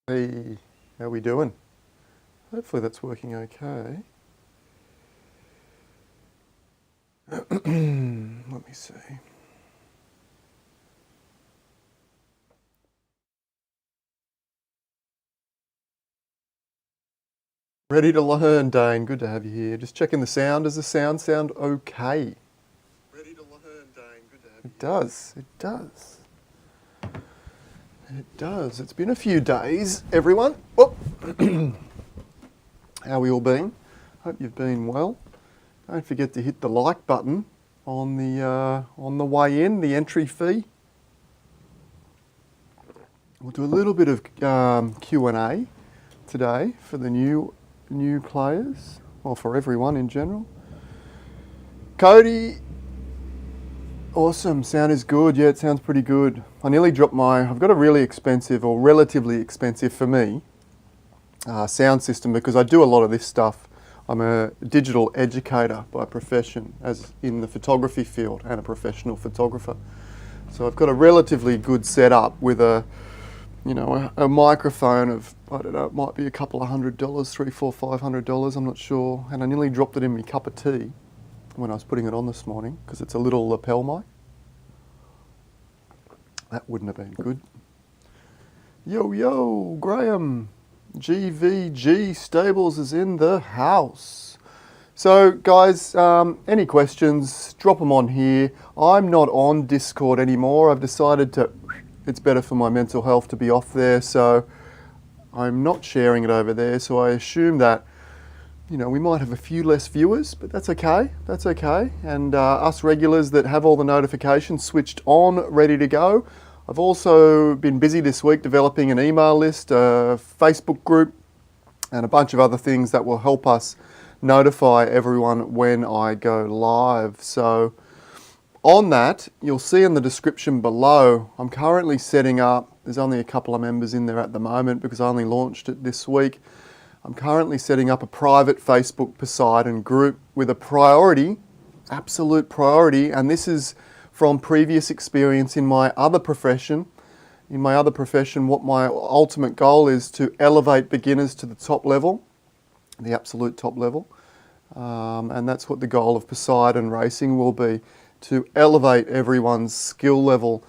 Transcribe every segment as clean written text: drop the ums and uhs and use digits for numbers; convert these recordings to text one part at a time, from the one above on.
Hey, how we doing? Hopefully that's working okay. Let me see. Ready to learn, Dane. Good to have you here. Just checking the sound. Does the sound okay? Ready to learn, Dane. Good to have you. It does. It does. It does. It's been a few days, everyone. Oh. How we all been? Hope you've been well. Don't forget to hit the like button on the way in, the entry fee. We'll do a little bit of Q&A today for the new players, or for everyone in general. Cody, awesome. Sound is good. Yeah, it sounds pretty good. I nearly dropped I've got a really expensive, or relatively expensive for me, sound system because I do a lot of this stuff. I'm a digital educator by profession, as in the photography field, and a professional photographer. So I've got a relatively good setup with a microphone of, I don't know, it might be a couple of $100, $300, $400, $500, I'm not sure. And I nearly dropped it in my cup of tea when I was putting it on this morning because it's a little lapel mic. That wouldn't have been good. Yo, Graham, GVG Stables is in the house. So guys, any questions, drop them on here. I'm not on Discord anymore. I've decided it's better for my mental health to be off there, so I'm not sharing it over there. So I assume that, we might have a few less viewers, but that's okay. That's okay. And us regulars that have all the notifications switched on, ready to go. I've also been busy this week developing an email list, a Facebook group, and a bunch of other things that will help us notify everyone when I go live. So on that, you'll see in the description below, I'm currently setting up, there's only a couple of members in there at the moment because I only launched it this week. I'm currently setting up a private Facebook Poseidon group with a priority, absolute priority, and this is from previous experience in my other profession. In my other profession, what my ultimate goal is to elevate beginners to the top level, the absolute top level. And that's what the goal of Poseidon Racing will be, to elevate everyone's skill level,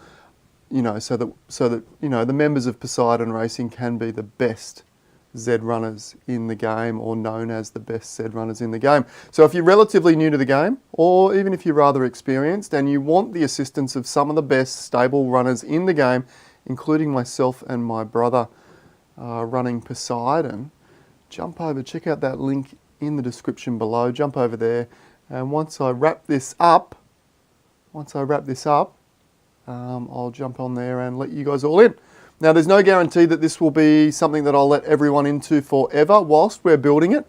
so that the members of Poseidon Racing can be the best Z runners in the game, or known as the best Z runners in the game. So if you're relatively new to the game, or even if you're rather experienced and you want the assistance of some of the best stable runners in the game, including myself and my brother running Poseidon, jump over, check out that link in the description below, jump over there, and once I wrap this up, I'll jump on there and let you guys all in. Now, there's no guarantee that this will be something that I'll let everyone into forever whilst we're building it.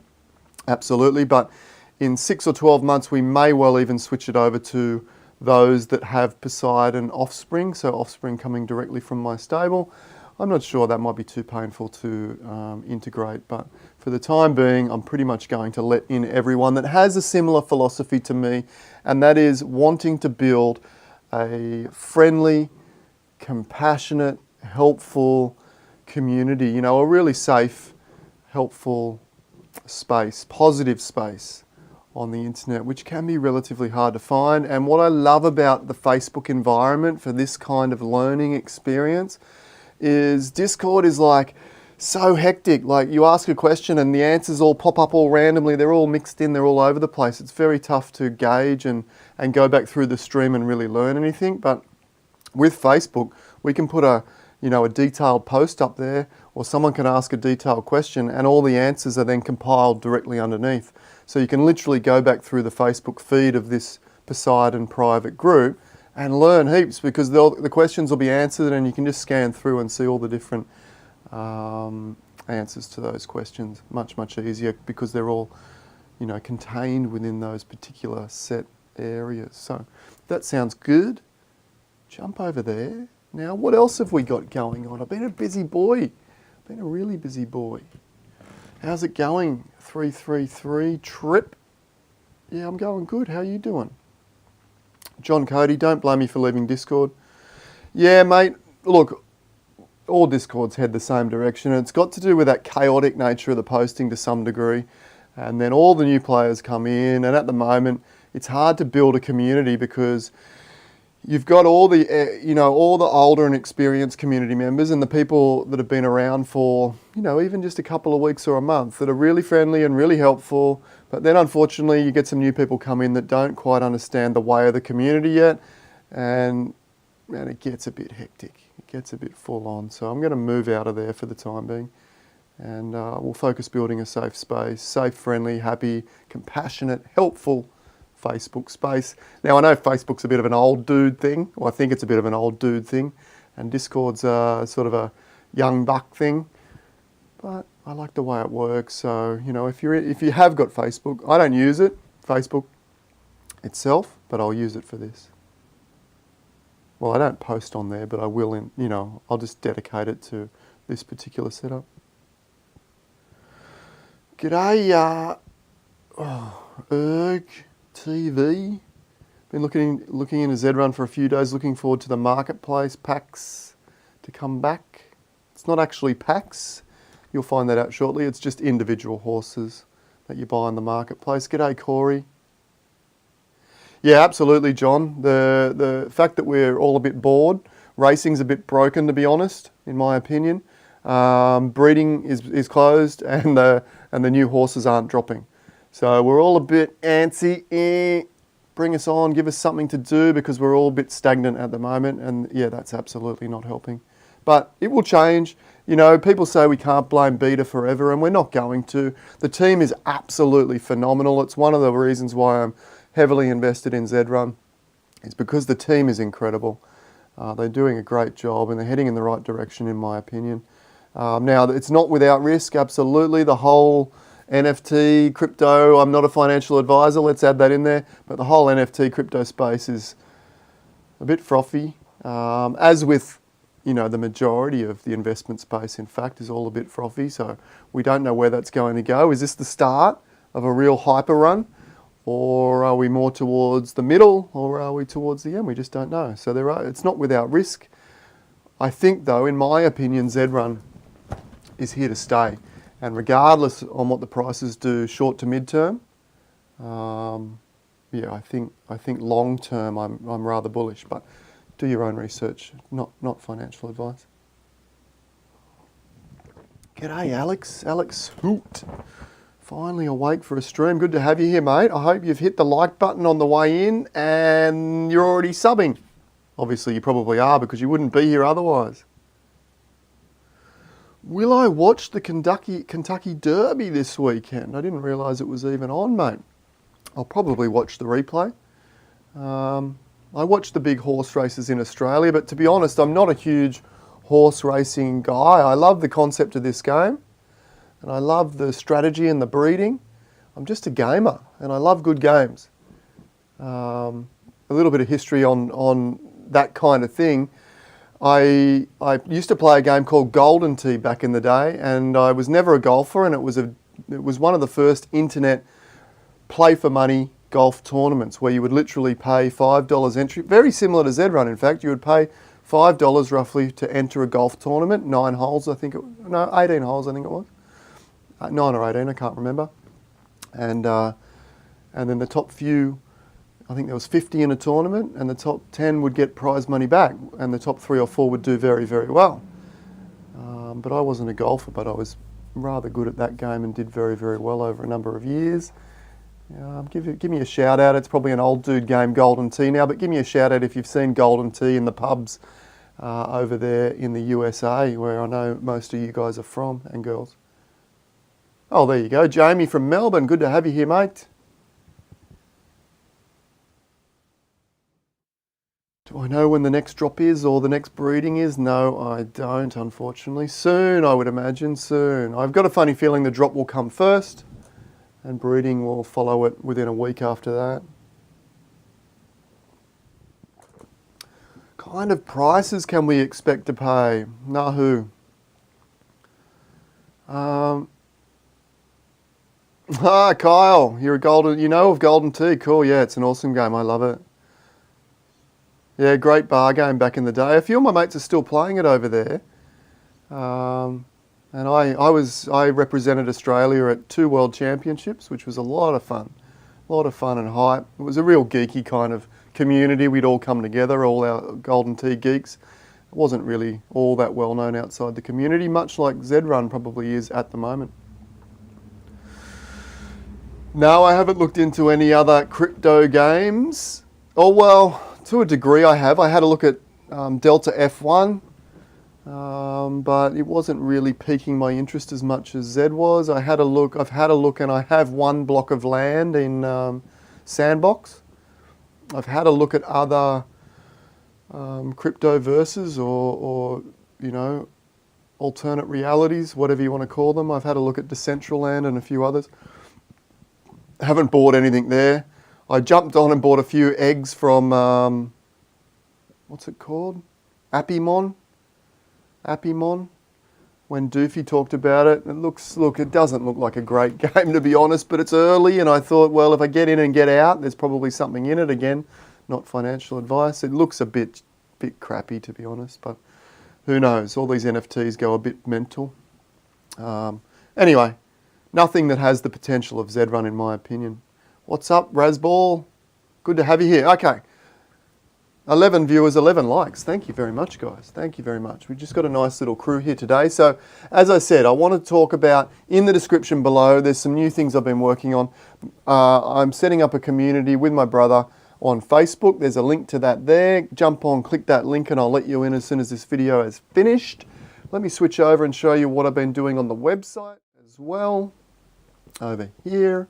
Absolutely, but in 6 or 12 months, we may well even switch it over to those that have Poseidon offspring, so offspring coming directly from my stable. I'm not sure, that might be too painful to integrate, but for the time being, I'm pretty much going to let in everyone that has a similar philosophy to me, and that is wanting to build a friendly, compassionate, helpful community, a really safe, helpful space, positive space on the internet, which can be relatively hard to find. And what I love about the Facebook environment for this kind of learning experience is Discord is like so hectic. Like, you ask a question and the answers all pop up all randomly. They're all mixed in, they're all over the place. It's very tough to gauge and go back through the stream and really learn anything. But with Facebook, we can put a detailed post up there, or someone can ask a detailed question and all the answers are then compiled directly underneath. So you can literally go back through the Facebook feed of this Poseidon private group and learn heaps, because the questions will be answered and you can just scan through and see all the different answers to those questions much easier, because they're all contained within those particular set areas. So that sounds good. Jump over there. Now, what else have we got going on? I've been a busy boy. Been a really busy boy. How's it going? 333 trip? Yeah, I'm going good. How are you doing? John Cody, don't blame me for leaving Discord. Yeah, mate, look, all Discords head the same direction. It's got to do with that chaotic nature of the posting to some degree. And then all the new players come in, and at the moment, it's hard to build a community because you've got all the, all the older and experienced community members and the people that have been around for, even just a couple of weeks or a month that are really friendly and really helpful. But then unfortunately, you get some new people come in that don't quite understand the way of the community yet. And it gets a bit hectic. It gets a bit full on. So I'm going to move out of there for the time being. And we'll focus building a safe space, safe, friendly, happy, compassionate, helpful Facebook space. Now, I know Facebook's a bit of an old dude thing, or I think it's a bit of an old dude thing, and Discord's sort of a young buck thing, but I like the way it works. So, if you have got Facebook, I don't use it, Facebook itself, but I'll use it for this. Well, I don't post on there, but I will I'll just dedicate it to this particular setup. G'day, Erg TV. Been looking into Zrun for a few days, looking forward to the marketplace packs to come back. It's not actually packs. You'll find that out shortly. It's just individual horses that you buy in the marketplace. G'day, Corey. Yeah, absolutely, John. The fact that we're all a bit bored, racing's a bit broken, to be honest, in my opinion. Breeding is closed, and the new horses aren't dropping. So we're all a bit antsy. Bring us on, give us something to do, because we're all a bit stagnant at the moment. And yeah, that's absolutely not helping. But it will change. People say we can't blame Beta forever, and we're not going to. The team is absolutely phenomenal. It's one of the reasons why I'm heavily invested in Zrun. It's because the team is incredible. They're doing a great job, and they're heading in the right direction, in my opinion. Now, it's not without risk, absolutely. The whole NFT, crypto, I'm not a financial advisor, let's add that in there, but the whole NFT crypto space is a bit frothy, as with, the majority of the investment space, in fact, is all a bit frothy, so we don't know where that's going to go. Is this the start of a real hyper run, or are we more towards the middle, or are we towards the end? We just don't know. So it's not without risk. I think, though, in my opinion, Zrun is here to stay. And regardless on what the prices do short to mid-term, I think long term I'm rather bullish. But do your own research, not financial advice. G'day, Alex. Alex Hoot. Finally awake for a stream. Good to have you here, mate. I hope you've hit the like button on the way in and you're already subbing. Obviously, you probably are, because you wouldn't be here otherwise. Will I watch the Kentucky Derby this weekend? I didn't realise it was even on, mate. I'll probably watch the replay. I watch the big horse races in Australia, but to be honest, I'm not a huge horse racing guy. I love the concept of this game, and I love the strategy and the breeding. I'm just a gamer, and I love good games. A little bit of history on that kind of thing. I used to play a game called Golden Tee back in the day, and I was never a golfer, and it was one of the first internet play for money golf tournaments where you would literally pay $5 entry, very similar to Zrun. In fact, you would pay $5 roughly to enter a golf tournament, 18 holes I think it was, 9 or 18, I can't remember, and then the top few, I think there was 50 in a tournament, and the top 10 would get prize money back, and the top 3 or 4 would do very, very well. But I wasn't a golfer, but I was rather good at that game and did very, very well over a number of years. Give me a shout out. It's probably an old dude game, Golden Tee now, but give me a shout out if you've seen Golden Tee in the pubs over there in the USA, where I know most of you guys are from, and girls. Oh, there you go. Jamie from Melbourne. Good to have you here, mate. Do I know when the next drop is or the next breeding is? No, I don't, unfortunately. Soon, I would imagine, soon. I've got a funny feeling the drop will come first and breeding will follow it within a week after that. Kind of prices can we expect to pay? Nahu. Kyle, you know of Golden Tee. Cool, yeah, it's an awesome game. I love it. Yeah, great bar game back in the day. A few of my mates are still playing it over there. And I represented Australia at 2 World Championships, which was a lot of fun. A lot of fun and hype. It was a real geeky kind of community. We'd all come together, all our Golden Tee geeks. It wasn't really all that well known outside the community, much like Z-Run probably is at the moment. No, I haven't looked into any other crypto games. Oh, well, to a degree I have. I had a look at Delta F1, but it wasn't really piquing my interest as much as Z was. I've had a look and I have 1 block of land in Sandbox. I've had a look at other crypto verses or you know, alternate realities, whatever you want to call them. I've had a look at Decentraland and a few others. Haven't bought anything there. I jumped on and bought a few eggs from, what's it called? Appimon. When Doofy talked about it. It doesn't look like a great game to be honest, but it's early and I thought, well, if I get in and get out, there's probably something in it. Again, not financial advice. It looks a bit crappy to be honest, but who knows? All these NFTs go a bit mental. Anyway, nothing that has the potential of Z-Run in my opinion. What's up, Razball? Good to have you here. Okay. 11 viewers, 11 likes. Thank you very much, guys. Thank you very much. We've just got a nice little crew here today. So, as I said, I want to talk about, in the description below, there's some new things I've been working on. I'm setting up a community with my brother on Facebook. There's a link to that there. Jump on, click that link, and I'll let you in as soon as this video is finished. Let me switch over and show you what I've been doing on the website as well. Over here.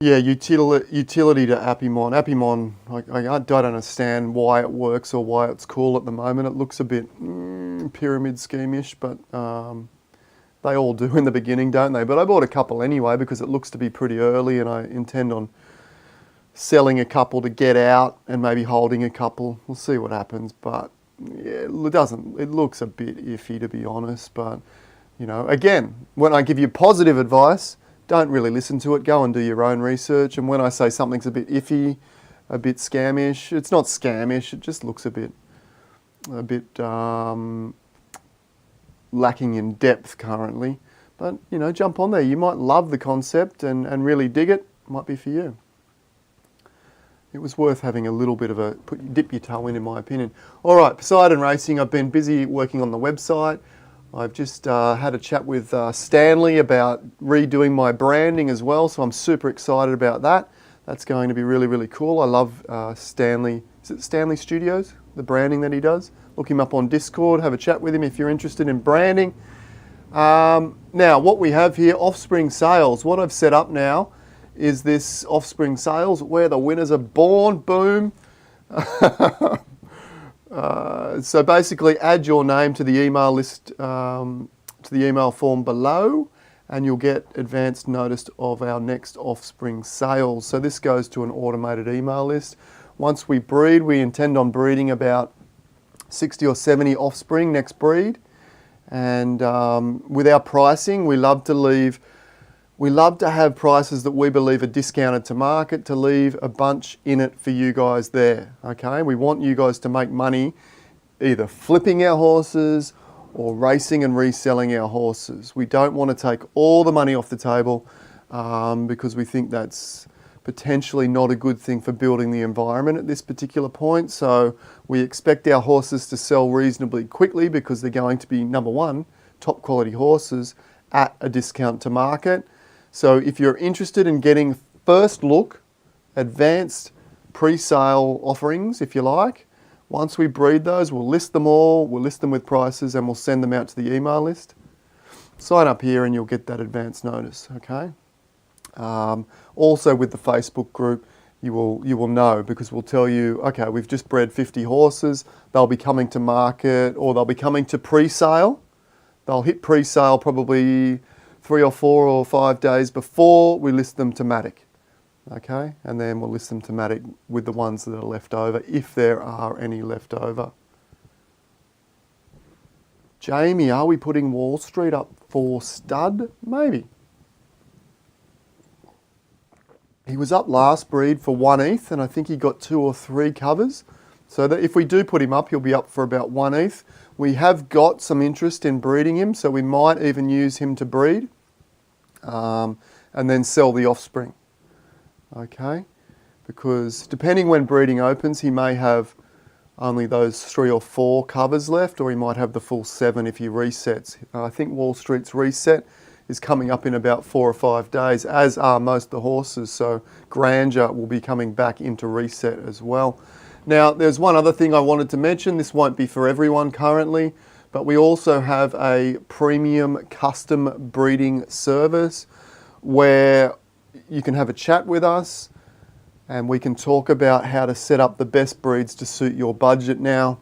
Yeah, utility to Appimon. Appimon, I don't understand why it works or why it's cool at the moment. It looks a bit pyramid scheme-ish, but they all do in the beginning, don't they? But I bought a couple anyway because it looks to be pretty early and I intend on selling a couple to get out and maybe holding a couple. We'll see what happens, but yeah, it looks a bit iffy to be honest. But, you know, again, when I give you positive advice, don't really listen to it. Go and do your own research. And when I say something's a bit iffy, a bit scamish, it's not scamish. It just looks a bit lacking in depth currently. But, you know, jump on there. You might love the concept and really dig it. Might be for you. It was worth having a little bit of dip your toe in my opinion. All right, Poseidon Racing. I've been busy working on the website. I've just had a chat with Stanley about redoing my branding as well, so I'm super excited about that. That's going to be really, really cool. I love Stanley. Is it Stanley Studios? The branding that he does. Look him up on Discord. Have a chat with him if you're interested in branding. Now, what we have here, Offspring Sales. What I've set up now is this Offspring Sales where the winners are born. Boom. So basically add your name to the email list, to the email form below, and you'll get advanced notice of our next Offspring Sales. So this goes to an automated email list. Once we breed, we intend on breeding about 60 or 70 offspring next breed. And with our pricing, we love to have prices that we believe are discounted to market, to leave a bunch in it for you guys there, okay? We want you guys to make money either flipping our horses or racing and reselling our horses. We don't want to take all the money off the table because we think that's potentially not a good thing for building the environment at this particular point. So we expect our horses to sell reasonably quickly because they're going to be, number one, top quality horses at a discount to market. So if you're interested in getting first look, advanced pre-sale offerings, if you like, once we breed those, we'll list them all, we'll list them with prices, and we'll send them out to the email list. Sign up here and you'll get that advance notice, okay? Also with the Facebook group, you will know because we'll tell you, okay, we've just bred 50 horses, they'll be coming to market or they'll be coming to pre-sale. They'll hit pre-sale probably 3 or 4 or 5 days before we list them to Matic. Okay, and then we'll list them to Matic with the ones that are left over, if there are any left over. Jamie, are we putting Wall Street up for stud? Maybe. He was up last breed for 1 ETH, and I think he got 2 or 3 covers. So that if we do put him up, he'll be up for about 1 ETH. We have got some interest in breeding him, so we might even use him to breed, and then sell the offspring. Okay, because depending when breeding opens, he may have only those 3 or 4 covers left, or he might have the full 7 if he resets. I think Wall Street's reset is coming up in about 4 or 5 days, as are most of the horses. So Grandeur will be coming back into reset as well. Now, there's one other thing I wanted to mention. This won't be for everyone currently, but we also have a premium custom breeding service where you can have a chat with us and we can talk about how to set up the best breeds to suit your budget. Now,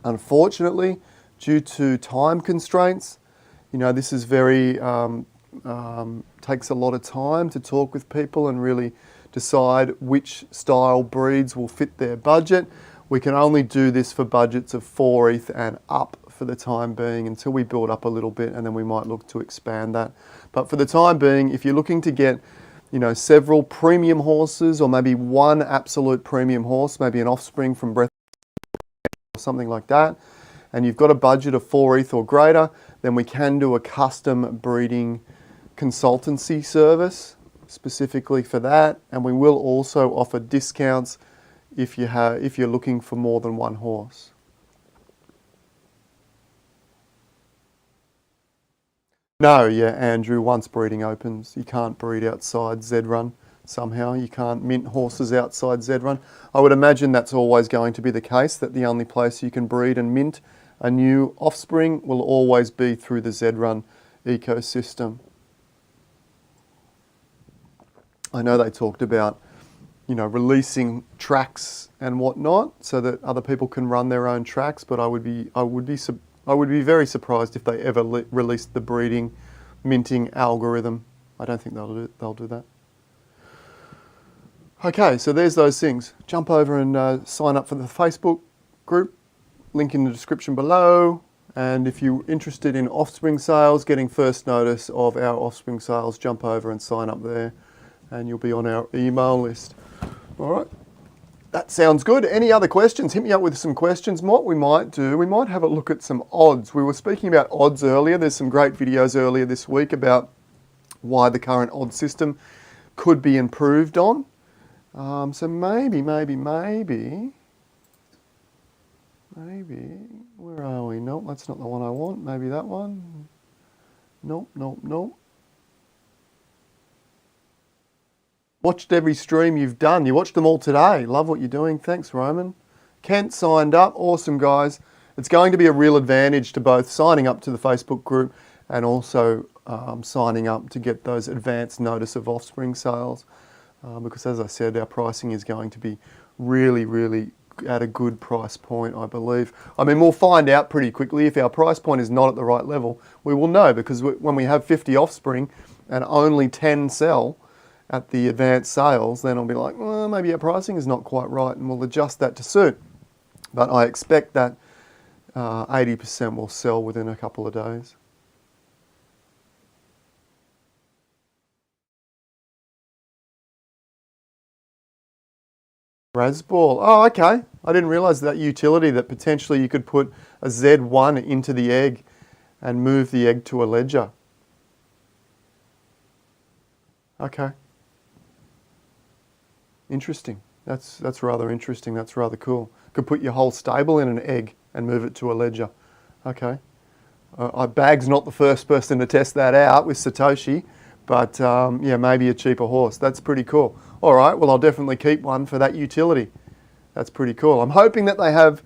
unfortunately, due to time constraints, you know, this is very, takes a lot of time to talk with people and really decide which style breeds will fit their budget. We can only do this for budgets of 4 ETH and up for the time being until we build up a little bit, and then we might look to expand that. But for the time being, if you're looking to get, you know, several premium horses or maybe one absolute premium horse, maybe an offspring from Breath or something like that, and you've got a budget of 4 ETH or greater, then we can do a custom breeding consultancy service specifically for that, and we will also offer discounts if you're looking for more than one horse. No, yeah, Andrew, once breeding opens, you can't breed outside Z-Run somehow. You can't mint horses outside Z-Run. I would imagine that's always going to be the case, that the only place you can breed and mint a new offspring will always be through the Z-Run ecosystem. I know they talked about, you know, releasing tracks and whatnot so that other people can run their own tracks, but I would be very surprised if they ever released the breeding minting algorithm. I don't think they'll do that. Okay, so there's those things. Jump over and sign up for the Facebook group. Link in the description below. And if you're interested in offspring sales, getting first notice of our offspring sales, jump over and sign up there and you'll be on our email list. All right, that sounds good. Any other questions? Hit me up with some questions. What we might do, we might have a look at some odds. We were speaking about odds earlier. There's some great videos earlier this week about why the current odd system could be improved on. So maybe, where are we? Nope, that's not the one I want. Maybe that one. Nope. Watched every stream you've done. You watched them all today. Love what you're doing. Thanks, Roman. Kent signed up. Awesome, guys. It's going to be a real advantage to both signing up to the Facebook group and also signing up to get those advanced notice of offspring sales. Because as I said, our pricing is going to be really at a good price point, I believe. I mean, we'll find out pretty quickly. If our price point is not at the right level, we will know, because when we have 50 offspring and only 10 sell at the advanced sales, then I'll be like, well, maybe our pricing is not quite right, and we'll adjust that to suit. But I expect that 80% will sell within a couple of days. Rasball. Oh, okay. I didn't realize that utility, that potentially you could put a Z1 into the egg and move the egg to a ledger. Okay. Interesting. That's rather interesting. That's rather cool. Could put your whole stable in an egg and move it to a ledger. Okay. Bag's not the first person to test that out with Satoshi, but yeah, maybe a cheaper horse. That's pretty cool. All right, well, I'll definitely keep one for that utility. That's pretty cool. I'm hoping that they have,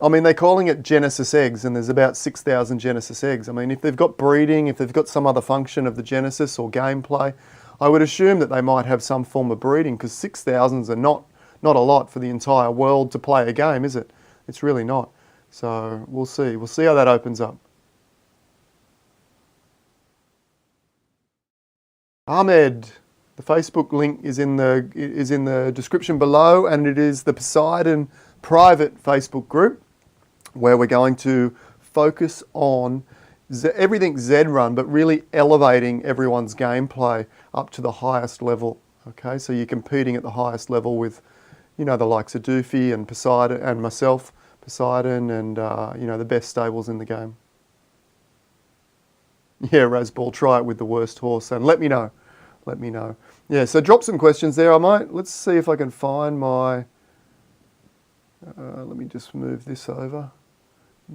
I mean, they're calling it Genesis eggs, and there's about 6,000 Genesis eggs. I mean, if they've got breeding, if they've got some other function of the Genesis or gameplay, I would assume that they might have some form of breeding, because 6,000s are not a lot for the entire world to play a game, is it? It's really not. So we'll see. We'll see how that opens up. Ahmed, the Facebook link is in the description below, and it is the Poseidon private Facebook group where we're going to focus on everything Z-Run, but really elevating everyone's gameplay up to the highest level. Okay, so you're competing at the highest level with, you know, the likes of Doofy and Poseidon and myself, Poseidon, and you know, the best stables in the game. Yeah, Razball, try it with the worst horse and let me know. Let me know. Yeah, so drop some questions there. Let's see if I can find my, let me just move this over.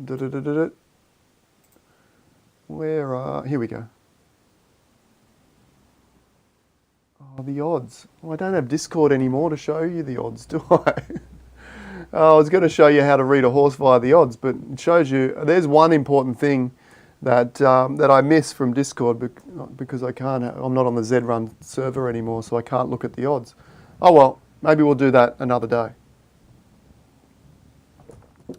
Here we go. Oh, the odds. Well, I don't have Discord anymore to show you the odds, do I? I was going to show you how to read a horse via the odds, but it shows you, there's one important thing that that I miss from Discord because I'm not on the Z-Run server anymore, so I can't look at the odds. Oh well, maybe we'll do that another day.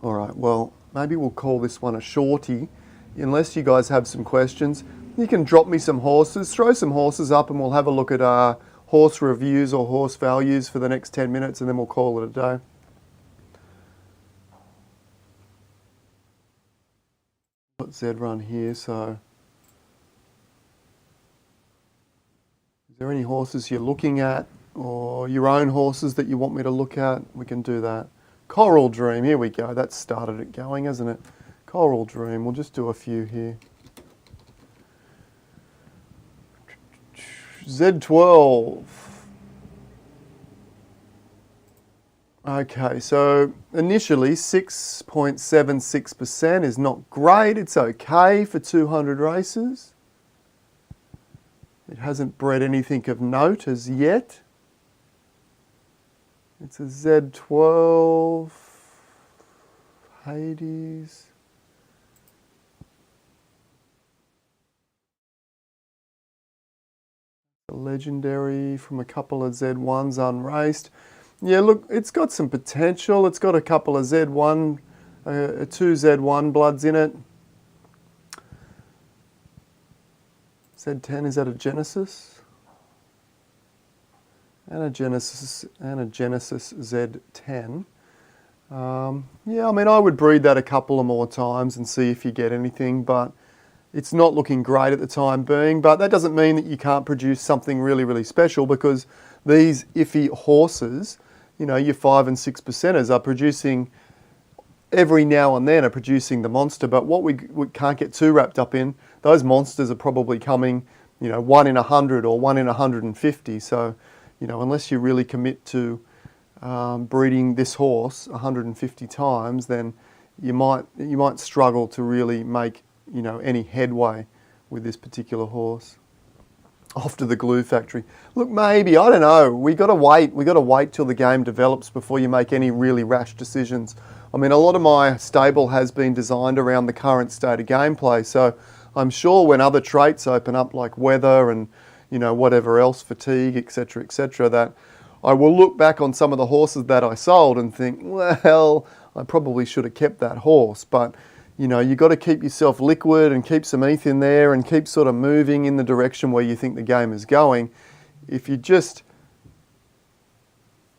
All right, well, maybe we'll call this one a shorty. Unless you guys have some questions, you can drop me some horses, throw some horses up, and we'll have a look at horse reviews or horse values for the next 10 minutes, and then we'll call it a day. Put Z-Run here, so is there any horses you're looking at or your own horses that you want me to look at? We can do that. Coral Dream, here we go. That started it going, hasn't it? Coral Dream, we'll just do a few here. Z12. Okay, so initially 6.76% is not great. It's okay for 200 races. It hasn't bred anything of note as yet. It's a Z12 Hades. A legendary from a couple of Z1s unraced. Yeah, look, it's got some potential. It's got a couple of Z1, two Z1 bloods in it. Z10, is that a Genesis? And a Genesis Z10. Yeah, I mean, I would breed that a couple of more times and see if you get anything, but it's not looking great at the time being. But that doesn't mean that you can't produce something really, really special, because these iffy horses, you know, your 5 and 6%ers are producing, every now and then are producing the monster. But what we can't get too wrapped up in, those monsters are probably coming, you know, 1 in 100 or 1 in 150. So, you know, unless you really commit to breeding this horse 150 times, then you might struggle to really make, you know, any headway with this particular horse. Off to the glue factory. Look, maybe, I don't know. We got to wait till the game develops before you make any really rash decisions. I mean, a lot of my stable has been designed around the current state of gameplay, so I'm sure when other traits open up, like weather and, you know, whatever else, fatigue, etc., that I will look back on some of the horses that I sold and think, well, I probably should have kept that horse. But, you know, you've got to keep yourself liquid and keep some ETH in there and keep sort of moving in the direction where you think the game is going. If you just,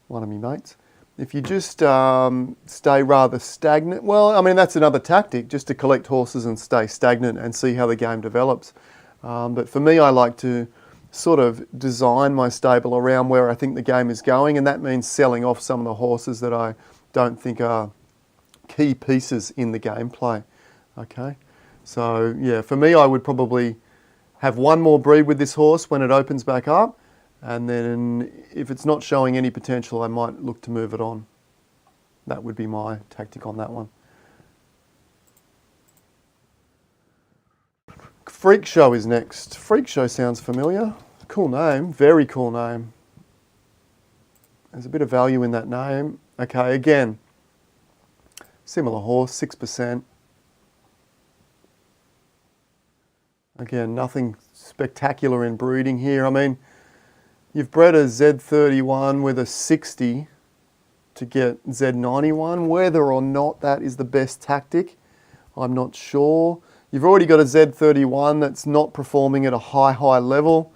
one of me mates, if you just stay rather stagnant, well, I mean, that's another tactic, just to collect horses and stay stagnant and see how the game develops. But for me, I like to sort of design my stable around where I think the game is going, and that means selling off some of the horses that I don't think are key pieces in the gameplay. Okay, so yeah, for me, I would probably have one more breed with this horse when it opens back up, and then if it's not showing any potential, I might look to move it on. That would be my tactic on that one. Freak Show is next. Freak Show sounds familiar. Cool name, very cool name. There's a bit of value in that name. Okay, again, similar horse, 6%. Again, nothing spectacular in breeding here. I mean, you've bred a Z31 with a 60 to get Z91. Whether or not that is the best tactic, I'm not sure. You've already got a Z31 that's not performing at a high level.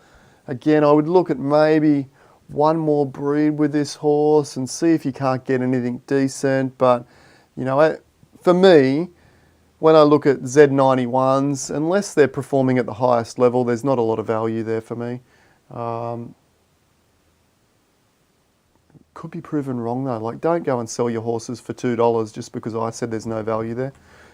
Again, I would look at maybe one more breed with this horse and see if you can't get anything decent. But, you know, for me, when I look at Z91s, unless they're performing at the highest level, there's not a lot of value there for me. Could be proven wrong though. Like, don't go and sell your horses for $2 just because I said there's no value there.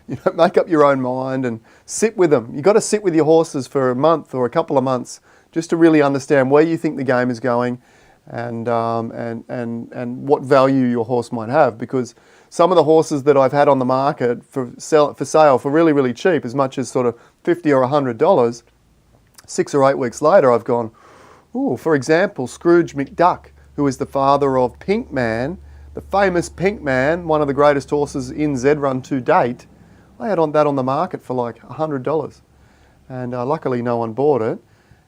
You know, make up your own mind and sit with them. You've got to sit with your horses for a month or a couple of months just to really understand where you think the game is going and what value your horse might have. Because some of the horses that I've had on the market for sale for really, really cheap, as much as sort of $50 or $100, 6 or 8 weeks later, I've gone, ooh, for example, Scrooge McDuck, who is the father of Pink Man, the famous Pink Man, one of the greatest horses in Z-Run to date. I had that on the market for like $100, and luckily no one bought it.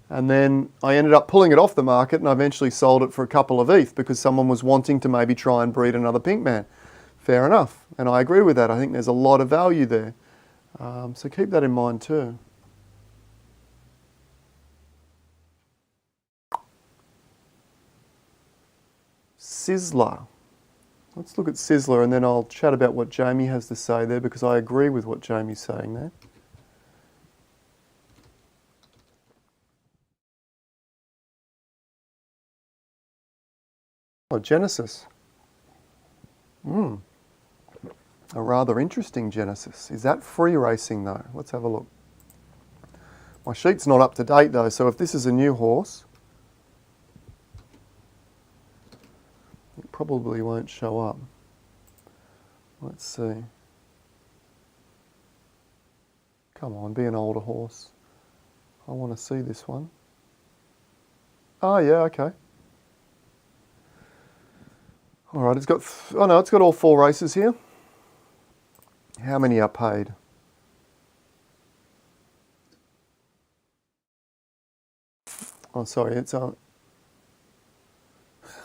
And then I ended up pulling it off the market, and I eventually sold it for a couple of ETH because someone was wanting to maybe try and breed another Pink Man. Fair enough, and I agree with that. I think there's a lot of value there. So keep that in mind too. Sizzler. Let's look at Sizzler and then I'll chat about what Jamie has to say there because I agree with what Jamie's saying there. Oh, Genesis. A rather interesting Genesis. Is that free racing though? Let's have a look. My sheet's not up to date though, so if this is a new horse, it probably won't show up. Let's see. Come on, be an older horse. I want to see this one. Oh yeah, okay. All right, it's got, oh no, it's got all 4 races here. How many are paid? Oh, sorry, it's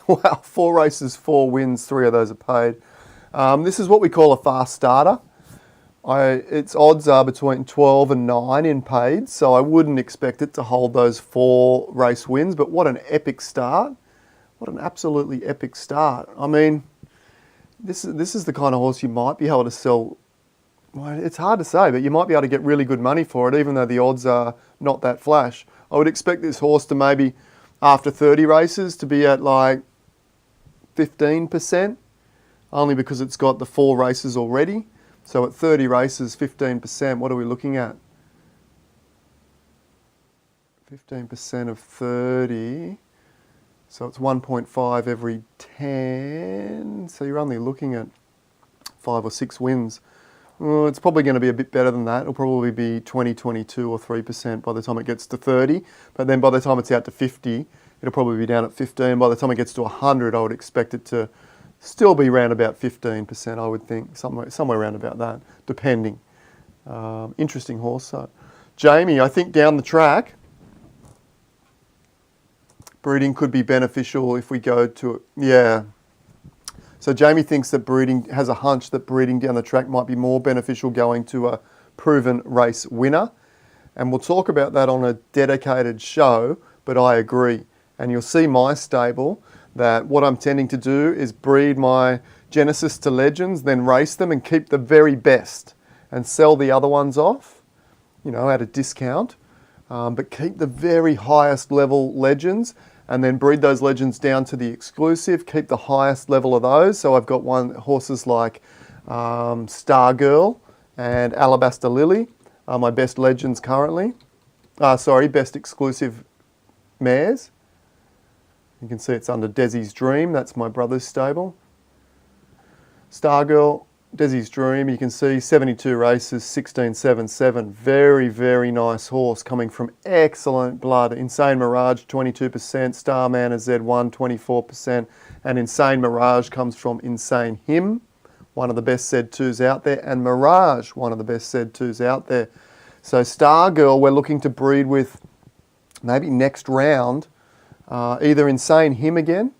wow, 4 races, 4 wins, 3 of those are paid. This is what we call a fast starter. Its odds are between 12 and 9 in paid, so I wouldn't expect it to hold those 4 race wins, but what an epic start. What an absolutely epic start. I mean, this is the kind of horse you might be able to sell. Well, it's hard to say, but you might be able to get really good money for it, even though the odds are not that flash. I would expect this horse to maybe, after 30 races, to be at like 15%, only because it's got the 4 races already. So at 30 races, 15%, what are we looking at? 15% of 30, so it's 1.5 every 10, so you're only looking at 5 or 6 wins. Well, it's probably going to be a bit better than that. It'll probably be 20, 22 or 3% by the time it gets to 30. But then by the time it's out to 50, it'll probably be down at 15. By the time it gets to 100, I would expect it to still be around about 15%, I would think, somewhere around about that, depending. Interesting horse. So, Jamie, I think down the track, breeding could be beneficial if we go to, yeah. So Jamie thinks that breeding, has a hunch that breeding down the track might be more beneficial going to a proven race winner. And we'll talk about that on a dedicated show, but I agree. And you'll see my stable that what I'm tending to do is breed my Genesis to Legends, then race them and keep the very best and sell the other ones off, you know, at a discount. But keep the very highest level Legends and then breed those Legends down to the exclusive, keep the highest level of those. So I've got horses like Star Girl and Alabaster Lily are my best Legends currently. Best exclusive mares. You can see it's under Desi's Dream, that's my brother's stable. Star Girl, Desi's Dream, you can see 72 races, 16.77. Very, very nice horse coming from excellent blood. Insane Mirage, 22%. Starman as Z1, 24%. And Insane Mirage comes from Insane Him, one of the best Z2s out there. And Mirage, one of the best Z2s out there. So Star Girl, we're looking to breed with maybe next round, either Insane Him again,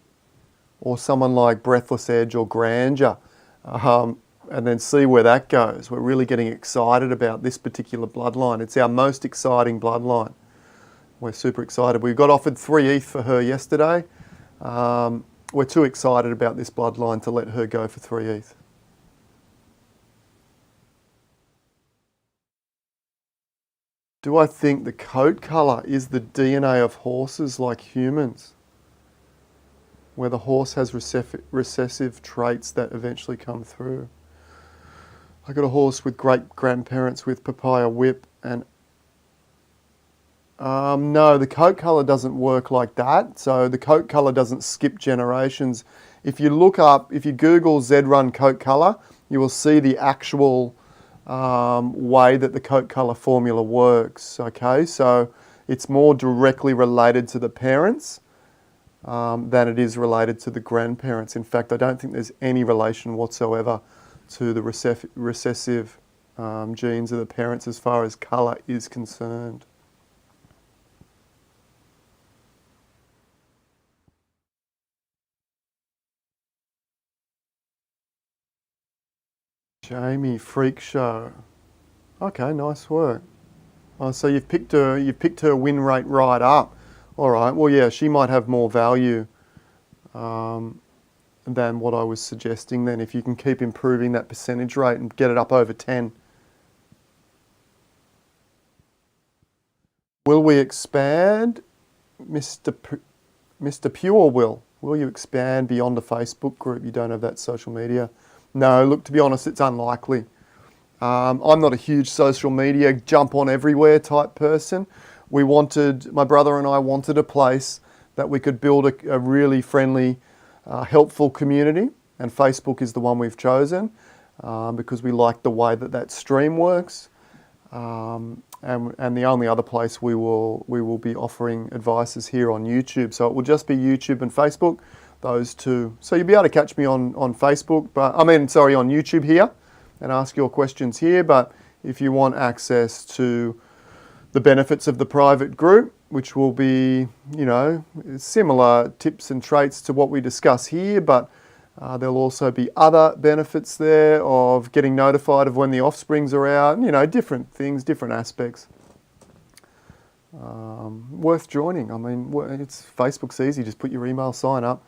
or someone like Breathless Edge or Grandeur. And then see where that goes. We're really getting excited about this particular bloodline. It's our most exciting bloodline. We're super excited. We got offered 3 ETH for her yesterday. We're too excited about this bloodline to let her go for 3 ETH. Do I think the coat colour is the DNA of horses like humans? where the horse has recessive traits that eventually come through. I got a horse with great grandparents with papaya whip and no, the coat colour doesn't work like that. So the coat colour doesn't skip generations. If you Google Z-Run coat colour, you will see the actual way that the coat colour formula works. Okay, so it's more directly related to the parents than it is related to the grandparents. In fact, I don't think there's any relation whatsoever to the recessive genes of the parents as far as colour is concerned. Jamie, freak show. Okay, nice work. Oh, so you've picked her win rate right up. All right. Well, yeah, she might have more value than what I was suggesting. Then, if you can keep improving that percentage rate and get it up over 10. Will we expand, Mr. Pure? Will you expand beyond a Facebook group? You don't have that social media. No, look, to be honest, it's unlikely. I'm not a huge social media jump on everywhere type person. My brother and I wanted a place that we could build a really friendly, helpful community, and Facebook is the one we've chosen because we like the way that stream works. And the only other place we will be offering advice is here on YouTube. So it will just be YouTube and Facebook. Those two. So you'll be able to catch me on Facebook, on YouTube here and ask your questions here. But if you want access to the benefits of the private group, which will be, similar tips and traits to what we discuss here, but there'll also be other benefits there of getting notified of when the offsprings are out, different things, different aspects. Worth joining. Facebook's easy, just put your email, sign up.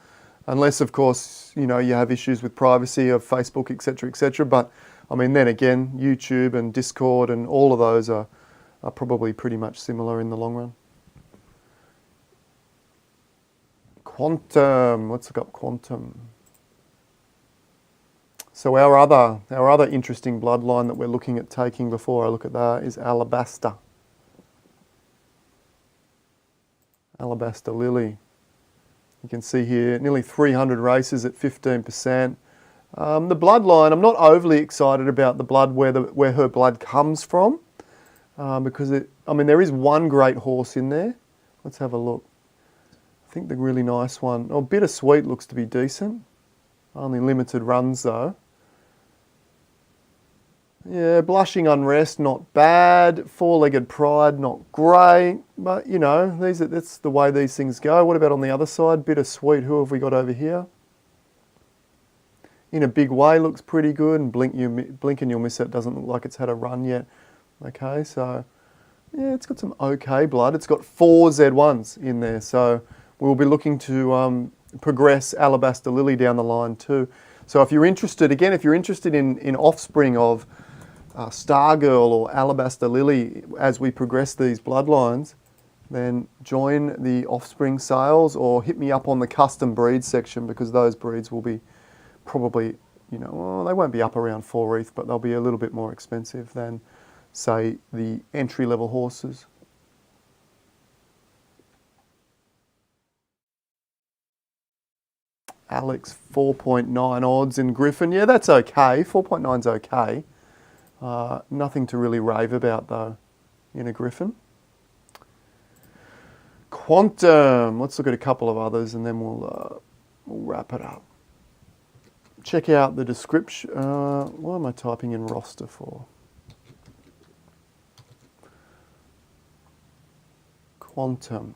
Unless, of course, you have issues with privacy of Facebook, etc., etc. But, then again, YouTube and Discord and all of those are probably pretty much similar in the long run. Quantum. Let's look up quantum. So our other interesting bloodline that we're looking at taking before I look at that is Alabaster. Alabaster Lily. You can see here nearly 300 races at 15%. The bloodline, I'm not overly excited about the blood where her blood comes from because there is one great horse in there. Let's have a look. I think the really nice one, Bittersweet looks to be decent. Only limited runs though. Yeah, Blushing Unrest, not bad. Four-Legged Pride, not great. But, that's the way these things go. What about on the other side? Bittersweet, who have we got over here? In a Big Way looks pretty good. And Blink and You'll Miss It doesn't look like it's had a run yet. Okay, so, yeah, it's got some okay blood. It's got 4 Z1s in there. So we'll be looking to progress Alabaster Lily down the line too. So if you're interested in offspring of Stargirl or Alabaster Lily as we progress these bloodlines, then join the offspring sales or hit me up on the custom breed section because those breeds will be probably, they won't be up around 4 ETH, but they'll be a little bit more expensive than, say, the entry-level horses. Alex, 4.9 odds in Griffin. Yeah, that's okay. 4.9's okay. Nothing to really rave about, though, in a Griffin. Quantum. Let's look at a couple of others, and then we'll wrap it up. Check out the description. What am I typing in roster for? Quantum.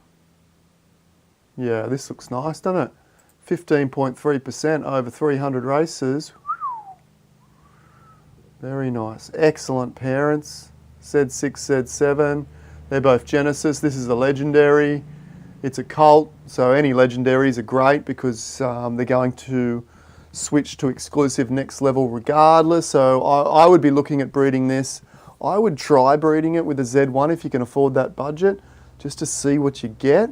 Yeah, this looks nice, doesn't it? 15.3% over 300 races. Very nice. Excellent parents. Z6, Z7. They're both Genesis. This is a legendary. It's a cult, so any legendaries are great because they're going to switch to exclusive next level regardless. So I would be looking at breeding this. I would try breeding it with a Z1 if you can afford that budget, just to see what you get.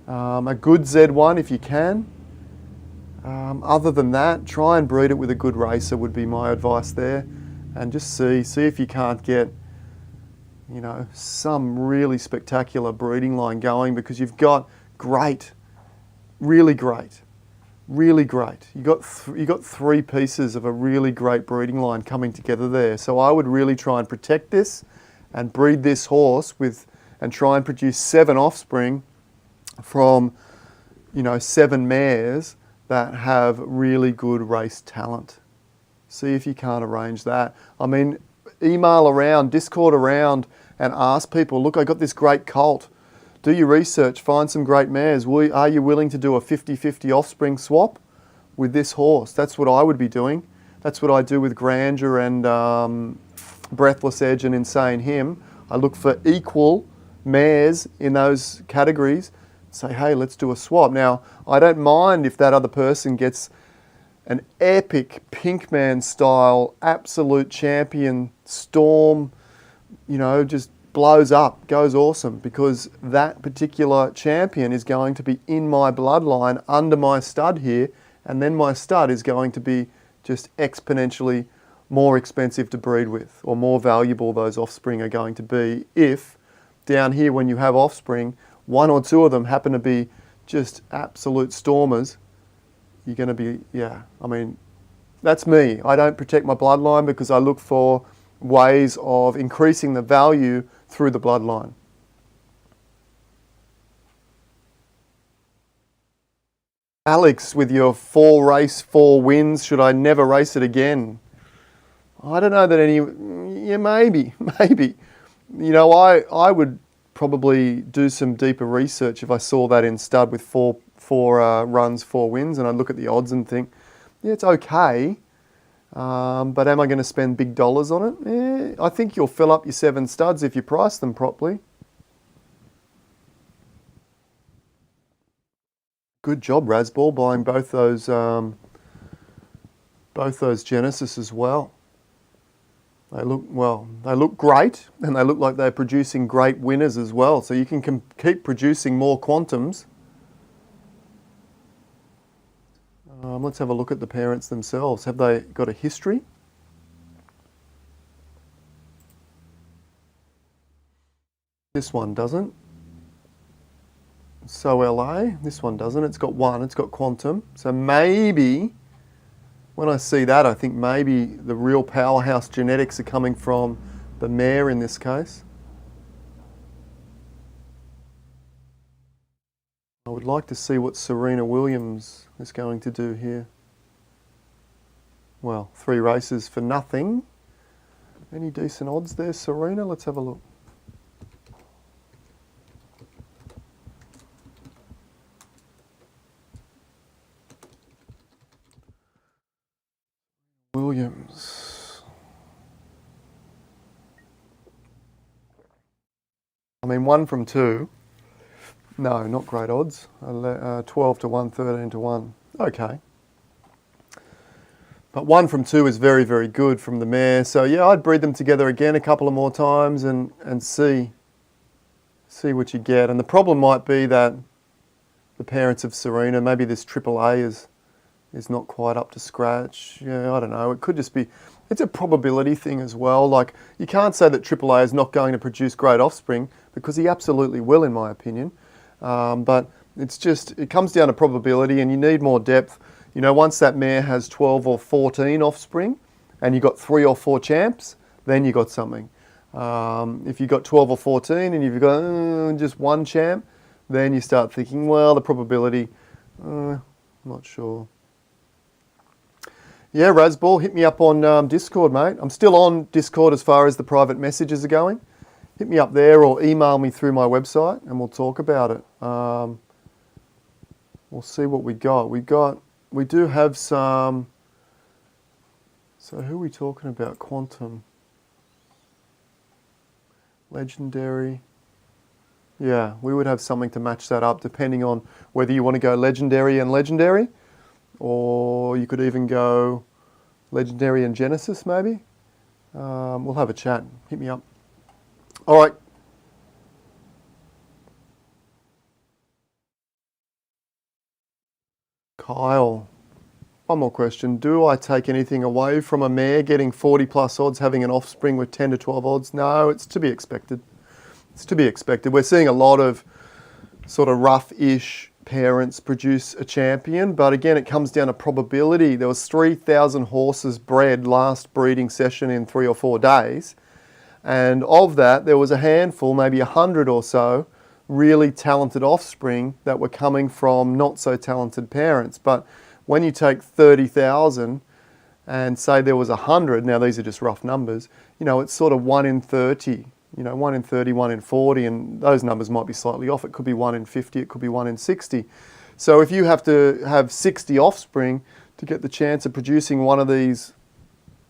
A good Z1 if you can. Other than that, try and breed it with a good racer would be my advice there, and just see if you can't get, you know, some really spectacular breeding line going, because you've got great, really great, really great. You got three pieces of a really great breeding line coming together there. So I would really try and protect this and breed this horse with, and try and produce 7 offspring from, you know, 7 mares that have really good race talent. See if you can't arrange that. I mean, email around, Discord around, and ask people, look, I got this great colt. Do your research, find some great mares. Are you willing to do a 50-50 offspring swap with this horse? That's what I would be doing. That's what I do with Grandeur and Breathless Edge and Insane Him. I look for equal mares in those categories. Say, hey, let's do a swap. Now, I don't mind if that other person gets an epic Pinkman style, absolute champion, Storm, you know, just blows up, goes awesome, because that particular champion is going to be in my bloodline under my stud here, and then my stud is going to be just exponentially more expensive to breed with, or more valuable those offspring are going to be if down here when you have offspring, 1 or 2 of them happen to be just absolute stormers. You're going to be, yeah, I mean, that's me. I don't protect my bloodline because I look for ways of increasing the value through the bloodline. Alex, with your 4 race, 4 wins, should I never race it again? I don't know that any, yeah, maybe. You know, I would probably do some deeper research if I saw that in stud with four runs, 4 wins, and I'd look at the odds and think, yeah, it's okay, but am I going to spend big dollars on it? Yeah, I think you'll fill up your 7 studs if you price them properly. Good job, Rasball, buying both those Genesis as well. They look great, and they look like they're producing great winners as well. So you can keep producing more Quantums. Let's have a look at the parents themselves. Have they got a history? This one doesn't. So LA, this one doesn't. It's got 1, it's got Quantum. So maybe, when I see that, I think maybe the real powerhouse genetics are coming from the mare in this case. I would like to see what Serena Williams is going to do here. Well, 3 races for nothing. Any decent odds there, Serena? Let's have a look. Williams. I mean, 1 from 2. No, not great odds. 12 to 1, 13 to 1. Okay. But 1 from 2 is very, very good from the mare. So yeah, I'd breed them together again a couple of more times and see what you get. And the problem might be that the parents of Serena, maybe this AAA is not quite up to scratch. Yeah, I don't know. It could just be, it's a probability thing as well. Like, you can't say that AAA is not going to produce great offspring, because he absolutely will, in my opinion. But it comes down to probability, and you need more depth. You know, once that mare has 12 or 14 offspring and you got 3 or 4 champs, then you got something. If you got 12 or 14 and you've got just 1 champ, then you start thinking, well, the probability, not sure. Yeah, Rasball, hit me up on Discord, mate. I'm still on Discord as far as the private messages are going. Hit me up there or email me through my website and we'll talk about it. We'll see what we got. We do have some, so who are we talking about? Quantum. Legendary. Yeah, we would have something to match that up depending on whether you want to go legendary and legendary, or you could even go legendary and Genesis maybe. We'll have a chat. Hit me up. All right. Kyle. One more question. Do I take anything away from a mare getting 40 plus odds, having an offspring with 10 to 12 odds? No, it's to be expected. It's to be expected. We're seeing a lot of sort of rough-ish parents produce a champion, but again, it comes down to probability. There was 3,000 horses bred last breeding session in 3 or 4 days, and of that, there was a handful, maybe 100 or so, really talented offspring that were coming from not so talented parents. But when you take 30,000 and say there was 100, now these are just rough numbers, you know, it's sort of 1 in 30, you know, 1 in 30, 1 in 40, and those numbers might be slightly off. It could be 1 in 50, it could be 1 in 60. So if you have to have 60 offspring to get the chance of producing one of these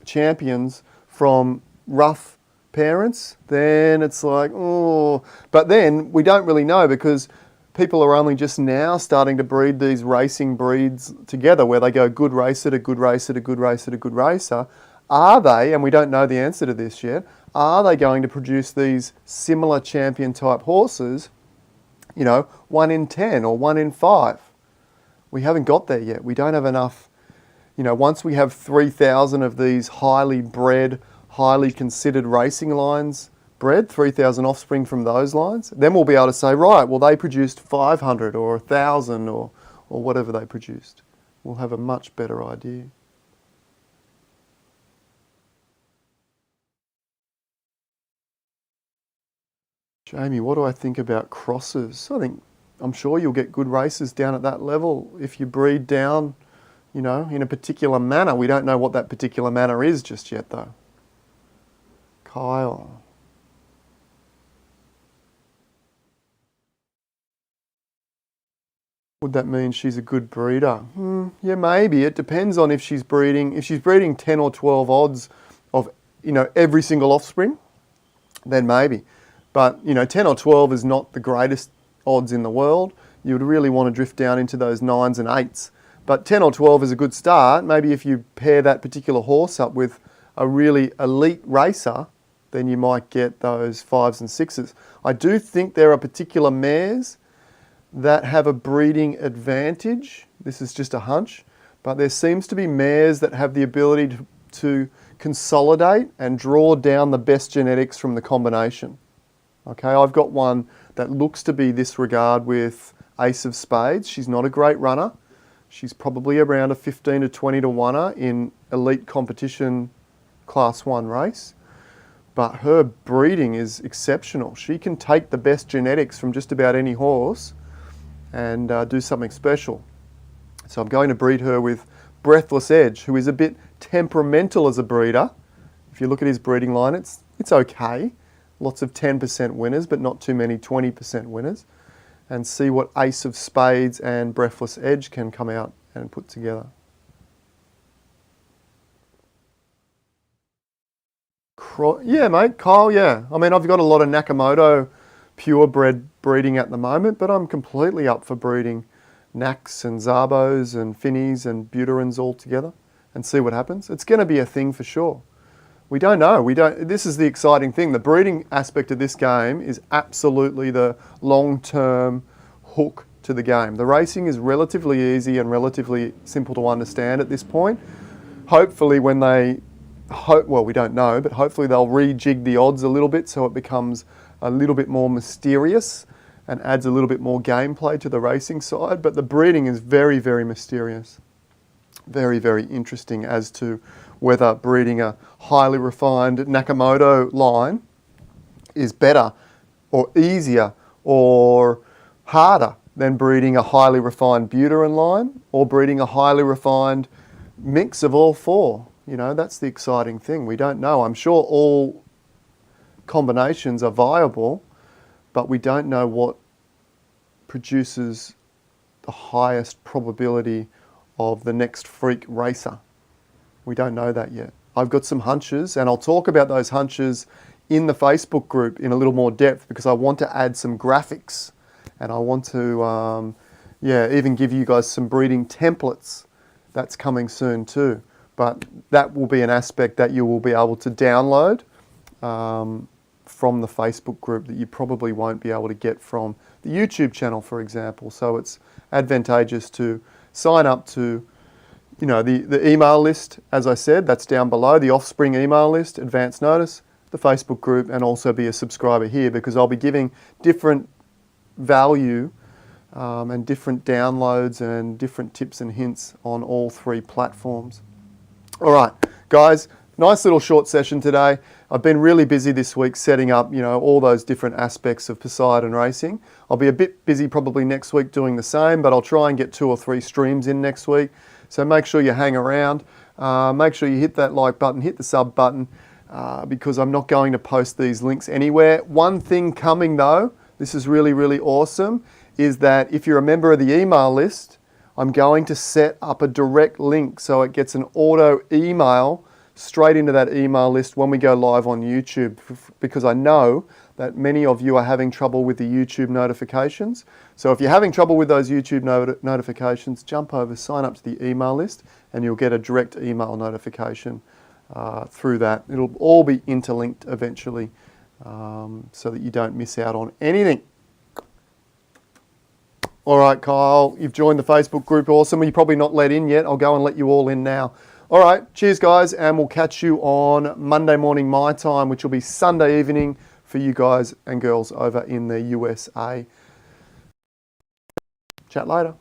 champions from rough parents, then it's like, oh. But then we don't really know, because people are only just now starting to breed these racing breeds together, where they go good racer to good racer to good racer to good racer. Are they, and we don't know the answer to this yet, are they going to produce these similar champion type horses, you know, 1 in 10 or 1 in 5? We haven't got there yet. We don't have enough, you know, once we have 3,000 of these highly bred, highly considered racing lines bred, 3,000 offspring from those lines, then we'll be able to say, right, well, they produced 500 or 1,000 or whatever they produced. We'll have a much better idea. Jamie, what do I think about crosses? I'm sure you'll get good races down at that level if you breed down, you know, in a particular manner. We don't know what that particular manner is just yet, though. Kyle. Would that mean she's a good breeder? Yeah, maybe. It depends on if she's breeding. If she's breeding 10 or 12 odds of, you know, every single offspring, then maybe. But, you know, 10 or 12 is not the greatest odds in the world. You would really want to drift down into those 9s and 8s. But 10 or 12 is a good start. Maybe if you pair that particular horse up with a really elite racer, then you might get those 5s and 6s. I do think there are particular mares that have a breeding advantage. This is just a hunch, but there seems to be mares that have the ability to consolidate and draw down the best genetics from the combination. Okay, I've got one that looks to be this regard with Ace of Spades. She's not a great runner. She's probably around a 15 to 20 to 1 in elite competition class 1 race. But her breeding is exceptional. She can take the best genetics from just about any horse and do something special. So I'm going to breed her with Breathless Edge, who is a bit temperamental as a breeder. If you look at his breeding line, it's okay. Lots of 10% winners, but not too many 20% winners. And see what Ace of Spades and Breathless Edge can come out and put together. Yeah, mate, Kyle, yeah. I mean, I've got a lot of Nakamoto purebred breeding at the moment, but I'm completely up for breeding Naks and Zabos and Finnies and Buterins all together and see what happens. It's going to be a thing for sure. We don't know. This is the exciting thing. The breeding aspect of this game is absolutely the long-term hook to the game. The racing is relatively easy and relatively simple to understand at this point. Hopefully when they, well, we don't know, but hopefully they'll rejig the odds a little bit so it becomes a little bit more mysterious and adds a little bit more gameplay to the racing side. But the breeding is very, very mysterious. Very, very interesting as to whether breeding a highly refined Nakamoto line is better or easier or harder than breeding a highly refined Buterin line or breeding a highly refined mix of all four. You know, that's the exciting thing. We don't know. I'm sure all combinations are viable, but we don't know what produces the highest probability of the next freak racer. We don't know that yet. I've got some hunches, and I'll talk about those hunches in the Facebook group in a little more depth because I want to add some graphics and I want to even give you guys some breeding templates. That's coming soon too. But that will be an aspect that you will be able to download from the Facebook group that you probably won't be able to get from the YouTube channel, for example. So it's advantageous to sign up to you know, the email list, as I said, that's down below, the Offspring email list, advance notice, the Facebook group, and also be a subscriber here, because I'll be giving different value and different downloads and different tips and hints on all 3 platforms. All right, guys, nice little short session today. I've been really busy this week setting up, you know, all those different aspects of Poseidon racing. I'll be a bit busy probably next week doing the same, but I'll try and get 2 or 3 streams in next week. So make sure you hang around. Make sure you hit that like button, hit the sub button, because I'm not going to post these links anywhere. One thing coming though, this is really, really awesome, is that if you're a member of the email list, I'm going to set up a direct link so it gets an auto email straight into that email list when we go live on YouTube, because I know that many of you are having trouble with the YouTube notifications. So if you're having trouble with those YouTube notifications, jump over, sign up to the email list, and you'll get a direct email notification through that. It'll all be interlinked eventually, so that you don't miss out on anything. All right, Kyle, you've joined the Facebook group. Awesome. You're probably not let in yet. I'll go and let you all in now. All right, cheers, guys, and we'll catch you on Monday morning my time, which will be Sunday evening for you guys and girls over in the USA. Chat later.